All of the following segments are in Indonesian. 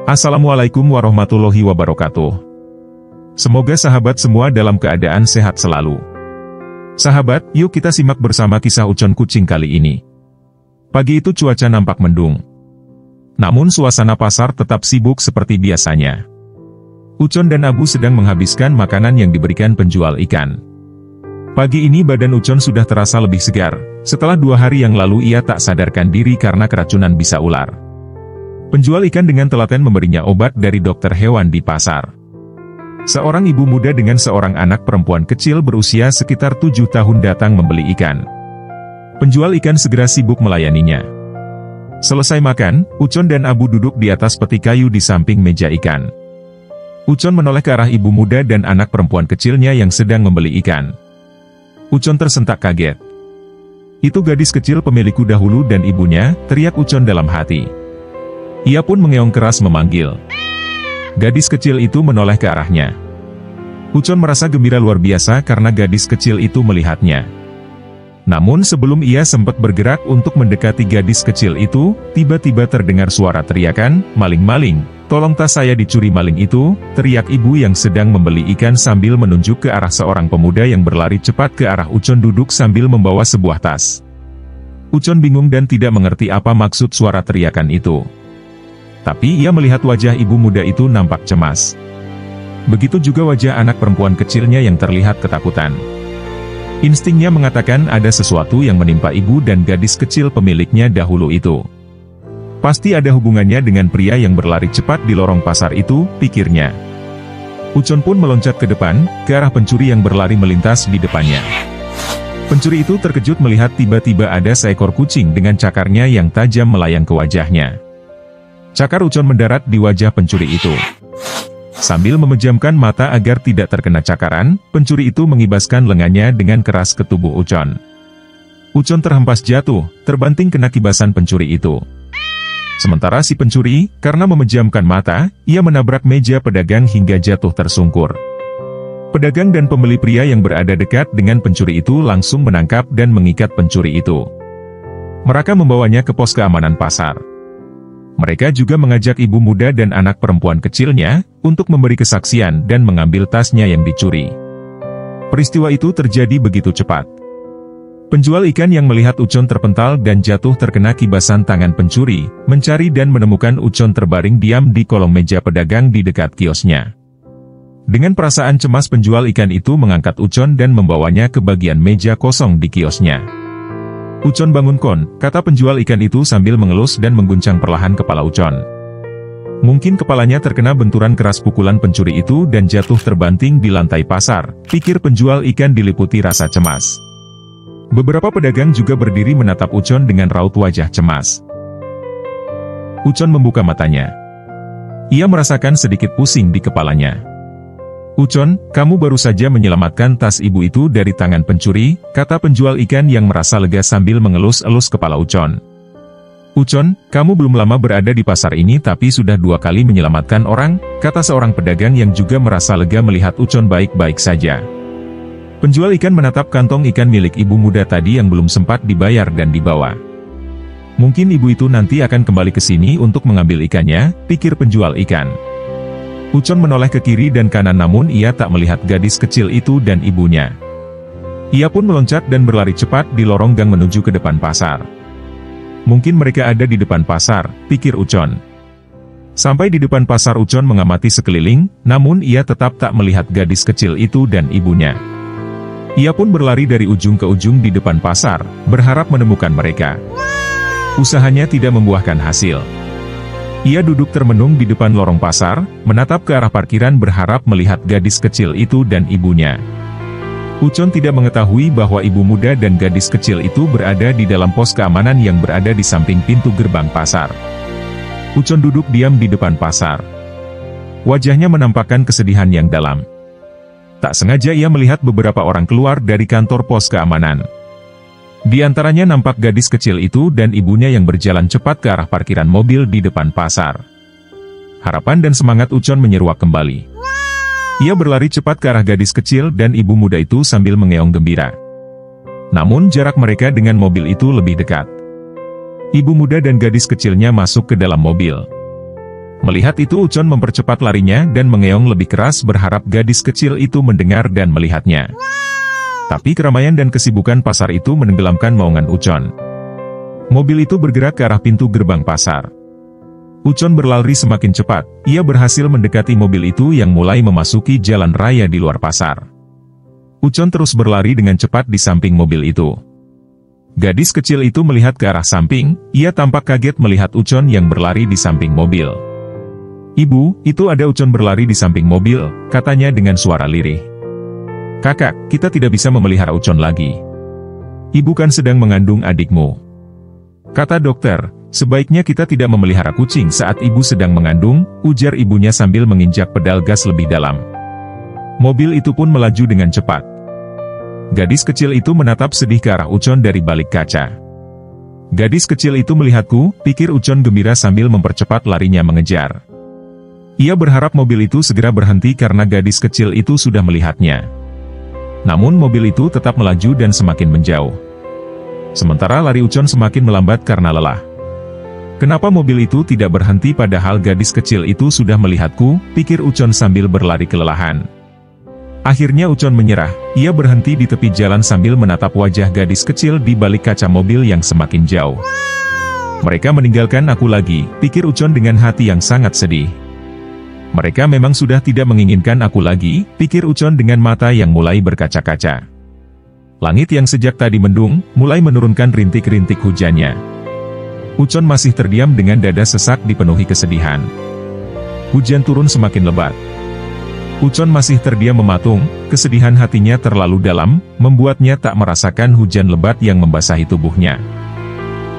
Assalamualaikum warahmatullahi wabarakatuh. Semoga sahabat semua dalam keadaan sehat selalu. Sahabat, yuk kita simak bersama kisah Ucon kucing kali ini. Pagi itu cuaca nampak mendung. Namun suasana pasar tetap sibuk seperti biasanya. Ucon dan Abu sedang menghabiskan makanan yang diberikan penjual ikan. Pagi ini badan Ucon sudah terasa lebih segar. Setelah 2 hari yang lalu ia tak sadarkan diri karena keracunan bisa ular. Penjual ikan dengan telaten memberinya obat dari dokter hewan di pasar. Seorang ibu muda dengan seorang anak perempuan kecil berusia sekitar 7 tahun datang membeli ikan. Penjual ikan segera sibuk melayaninya. Selesai makan, Ucon dan Abu duduk di atas peti kayu di samping meja ikan. Ucon menoleh ke arah ibu muda dan anak perempuan kecilnya yang sedang membeli ikan. Ucon tersentak kaget. Itu gadis kecil pemilikku dahulu dan ibunya, teriak Ucon dalam hati. Ia pun mengeong keras memanggil. Gadis kecil itu menoleh ke arahnya. Ucon merasa gembira luar biasa karena gadis kecil itu melihatnya. Namun sebelum ia sempat bergerak untuk mendekati gadis kecil itu, tiba-tiba terdengar suara teriakan, "Maling, maling, tolong tas saya dicuri maling itu," teriak ibu yang sedang membeli ikan sambil menunjuk ke arah seorang pemuda yang berlari cepat ke arah Ucon duduk sambil membawa sebuah tas. Ucon bingung dan tidak mengerti apa maksud suara teriakan itu. Tapi ia melihat wajah ibu muda itu nampak cemas. Begitu juga wajah anak perempuan kecilnya yang terlihat ketakutan. Instingnya mengatakan ada sesuatu yang menimpa ibu dan gadis kecil pemiliknya dahulu itu. Pasti ada hubungannya dengan pria yang berlari cepat di lorong pasar itu, pikirnya. Ucon pun meloncat ke depan, ke arah pencuri yang berlari melintas di depannya. Pencuri itu terkejut melihat tiba-tiba ada seekor kucing dengan cakarnya yang tajam melayang ke wajahnya. Cakar Ucon mendarat di wajah pencuri itu. Sambil memejamkan mata agar tidak terkena cakaran, pencuri itu mengibaskan lengannya dengan keras ke tubuh Ucon. Ucon terhempas jatuh, terbanting kena kibasan pencuri itu. Sementara si pencuri, karena memejamkan mata, ia menabrak meja pedagang hingga jatuh tersungkur. Pedagang dan pembeli pria yang berada dekat dengan pencuri itu langsung menangkap dan mengikat pencuri itu. Mereka membawanya ke pos keamanan pasar. Mereka juga mengajak ibu muda dan anak perempuan kecilnya untuk memberi kesaksian dan mengambil tasnya yang dicuri. Peristiwa itu terjadi begitu cepat. Penjual ikan yang melihat Ucon terpental dan jatuh terkena kibasan tangan pencuri, mencari dan menemukan Ucon terbaring diam di kolong meja pedagang di dekat kiosnya. Dengan perasaan cemas penjual ikan itu mengangkat Ucon dan membawanya ke bagian meja kosong di kiosnya. "Ucon bangun Kon," kata penjual ikan itu sambil mengelus dan mengguncang perlahan kepala Ucon. Mungkin kepalanya terkena benturan keras pukulan pencuri itu dan jatuh terbanting di lantai pasar, pikir penjual ikan diliputi rasa cemas. Beberapa pedagang juga berdiri menatap Ucon dengan raut wajah cemas. Ucon membuka matanya. Ia merasakan sedikit pusing di kepalanya. "Ucon, kamu baru saja menyelamatkan tas ibu itu dari tangan pencuri," kata penjual ikan yang merasa lega sambil mengelus-elus kepala Ucon. "Ucon, kamu belum lama berada di pasar ini tapi sudah 2 kali menyelamatkan orang," kata seorang pedagang yang juga merasa lega melihat Ucon baik-baik saja. Penjual ikan menatap kantong ikan milik ibu muda tadi yang belum sempat dibayar dan dibawa. "Mungkin ibu itu nanti akan kembali ke sini untuk mengambil ikannya," pikir penjual ikan. Ucon menoleh ke kiri dan kanan namun ia tak melihat gadis kecil itu dan ibunya. Ia pun meloncat dan berlari cepat di lorong gang menuju ke depan pasar. Mungkin mereka ada di depan pasar, pikir Ucon. Sampai di depan pasar Ucon mengamati sekeliling, namun ia tetap tak melihat gadis kecil itu dan ibunya. Ia pun berlari dari ujung ke ujung di depan pasar, berharap menemukan mereka. Usahanya tidak membuahkan hasil. Ia duduk termenung di depan lorong pasar, menatap ke arah parkiran berharap melihat gadis kecil itu dan ibunya. Ucon tidak mengetahui bahwa ibu muda dan gadis kecil itu berada di dalam pos keamanan yang berada di samping pintu gerbang pasar. Ucon duduk diam di depan pasar. Wajahnya menampakkan kesedihan yang dalam. Tak sengaja ia melihat beberapa orang keluar dari kantor pos keamanan. Di antaranya nampak gadis kecil itu dan ibunya yang berjalan cepat ke arah parkiran mobil di depan pasar. Harapan dan semangat Ucon menyeruak kembali. Ia berlari cepat ke arah gadis kecil dan ibu muda itu sambil mengeong gembira. Namun jarak mereka dengan mobil itu lebih dekat. Ibu muda dan gadis kecilnya masuk ke dalam mobil. Melihat itu Ucon mempercepat larinya dan mengeong lebih keras berharap gadis kecil itu mendengar dan melihatnya. Tapi keramaian dan kesibukan pasar itu menenggelamkan moongan Ucon. Mobil itu bergerak ke arah pintu gerbang pasar. Ucon berlari semakin cepat, ia berhasil mendekati mobil itu yang mulai memasuki jalan raya di luar pasar. Ucon terus berlari dengan cepat di samping mobil itu. Gadis kecil itu melihat ke arah samping, ia tampak kaget melihat Ucon yang berlari di samping mobil. "Ibu, itu ada Ucon berlari di samping mobil," katanya dengan suara lirih. "Kakak, kita tidak bisa memelihara Ucon lagi. Ibu kan sedang mengandung adikmu." Kata dokter, "Sebaiknya kita tidak memelihara kucing saat ibu sedang mengandung," ujar ibunya sambil menginjak pedal gas lebih dalam. Mobil itu pun melaju dengan cepat. Gadis kecil itu menatap sedih ke arah Ucon dari balik kaca. "Gadis kecil itu melihatku," pikir Ucon gembira sambil mempercepat larinya mengejar. Ia berharap mobil itu segera berhenti karena gadis kecil itu sudah melihatnya. Namun mobil itu tetap melaju dan semakin menjauh. Sementara lari Ucon semakin melambat karena lelah. "Kenapa mobil itu tidak berhenti padahal gadis kecil itu sudah melihatku?" pikir Ucon sambil berlari kelelahan. Akhirnya Ucon menyerah, ia berhenti di tepi jalan sambil menatap wajah gadis kecil di balik kaca mobil yang semakin jauh. "Mereka meninggalkan aku lagi," pikir Ucon dengan hati yang sangat sedih. "Mereka memang sudah tidak menginginkan aku lagi," pikir Ucon dengan mata yang mulai berkaca-kaca. Langit yang sejak tadi mendung, mulai menurunkan rintik-rintik hujannya. Ucon masih terdiam dengan dada sesak dipenuhi kesedihan. Hujan turun semakin lebat. Ucon masih terdiam mematung, kesedihan hatinya terlalu dalam, membuatnya tak merasakan hujan lebat yang membasahi tubuhnya.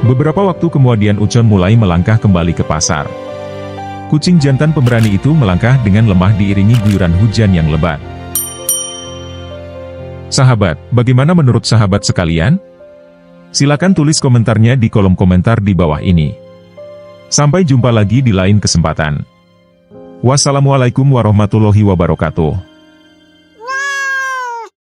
Beberapa waktu kemudian Ucon mulai melangkah kembali ke pasar. Kucing jantan pemberani itu melangkah dengan lemah diiringi guyuran hujan yang lebat. Sahabat, bagaimana menurut sahabat sekalian? Silakan tulis komentarnya di kolom komentar di bawah ini. Sampai jumpa lagi di lain kesempatan. Wassalamualaikum warahmatullahi wabarakatuh.